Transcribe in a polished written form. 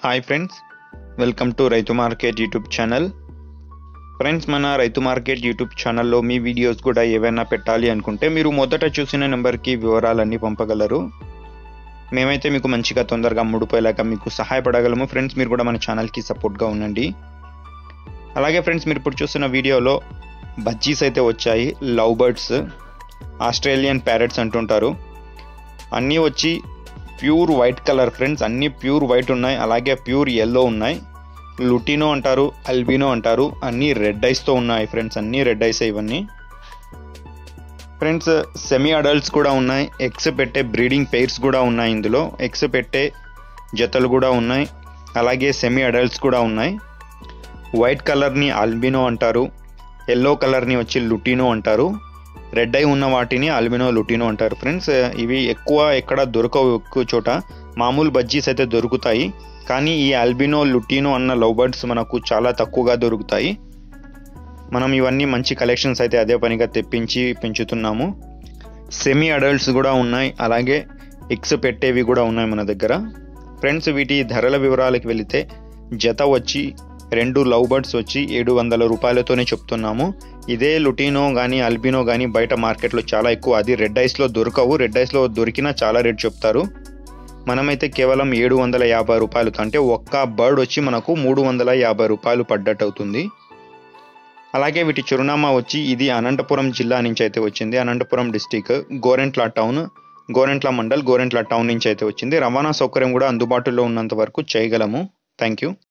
Hi friends, welcome to రైతు market YouTube channel. Friends, మన రైతు మార్కెట్ యూట్యూబ్ ఛానల్లో మీ వీడియోస్ కూడా ఏవైనా పెట్టాలి అనుకుంటే మీరు మొదట చూసిన నెంబర్కి వివరాలన్నీ పంపగలరు. మేమైతే మీకు మంచిగా తొందరగా అమ్ముడుపోయేలాగా మీకు సహాయపడగలము. ఫ్రెండ్స్, మీరు కూడా మన ఛానల్కి సపోర్ట్గా ఉండండి. అలాగే ఫ్రెండ్స్, మీరు ఇప్పుడు చూస్తున్న వీడియోలో బజ్జీస్ అయితే వచ్చాయి. లవ్ బర్డ్స్, ఆస్ట్రేలియన్ ప్యారెట్స్ అంటుంటారు. అన్నీ వచ్చి ప్యూర్ వైట్ కలర్ ఫ్రెండ్స్, అన్నీ ప్యూర్ వైట్ ఉన్నాయి. అలాగే ప్యూర్ ఎల్లో ఉన్నాయి. లుటినో అంటారు, అల్బినో అంటారు. అన్నీ రెడ్ ఐస్తో ఉన్నాయి ఫ్రెండ్స్, అన్నీ రెడ్ ఐస్ ఇవన్నీ. ఫ్రెండ్స్, సెమీ అడల్ట్స్ కూడా ఉన్నాయి. ఎగ్స్ పెట్టే బ్రీడింగ్ పెయిర్స్ కూడా ఉన్నాయి. ఇందులో ఎగ్స్ పెట్టే జతలు కూడా ఉన్నాయి. అలాగే సెమీ అడల్ట్స్ కూడా ఉన్నాయి. వైట్ కలర్ని అల్బినో అంటారు, ఎల్లో కలర్ని వచ్చి లుటినో అంటారు, రెడ్ ఐ ఉన్న వాటిని అల్బినో లుటినో అంటారు. ఫ్రెండ్స్, ఇవి ఎక్కువ ఎక్కడ దొరకవు. ఎక్కువ చోట మామూలు బజ్జీస్ అయితే దొరుకుతాయి, కానీ ఈ అల్బినో లుటినో అన్న లవ్ బర్డ్స్ మనకు చాలా తక్కువగా దొరుకుతాయి. మనం ఇవన్నీ మంచి కలెక్షన్స్ అయితే అదే పనిగా తెప్పించి పెంచుతున్నాము. సెమీ అడల్ట్స్ కూడా ఉన్నాయి, అలాగే ఎగ్స్ పెట్టేవి కూడా ఉన్నాయి మన దగ్గర. ఫ్రెండ్స్, వీటి ధరల వివరాలకు వెళితే జత వచ్చి 2 లవ్ బర్డ్స్ వచ్చి 700 రూపాయలతోనే చెప్తున్నాము. ఇదే లుటినో కానీ అల్బినో కానీ బయట మార్కెట్లో చాలా ఎక్కువ. అది రెడ్ ఐస్లో దొరకవు. రెడ్ ఐస్లో దొరికినా చాలా రేట్ చెప్తారు. మనమైతే కేవలం 750 రూపాయలతో, అంటే ఒక్క బర్డ్ వచ్చి మనకు 350 రూపాయలు పడ్డట్టు అవుతుంది. అలాగే వీటి చిరునామా వచ్చి ఇది అనంతపురం జిల్లా నుంచి అయితే వచ్చింది. Anantapuram district, Gorantla town, Gorantla mandal, Gorantla town నుంచి అయితే వచ్చింది. రవాణా సౌకర్యం కూడా అందుబాటులో ఉన్నంత వరకు చేయగలము. Thank you.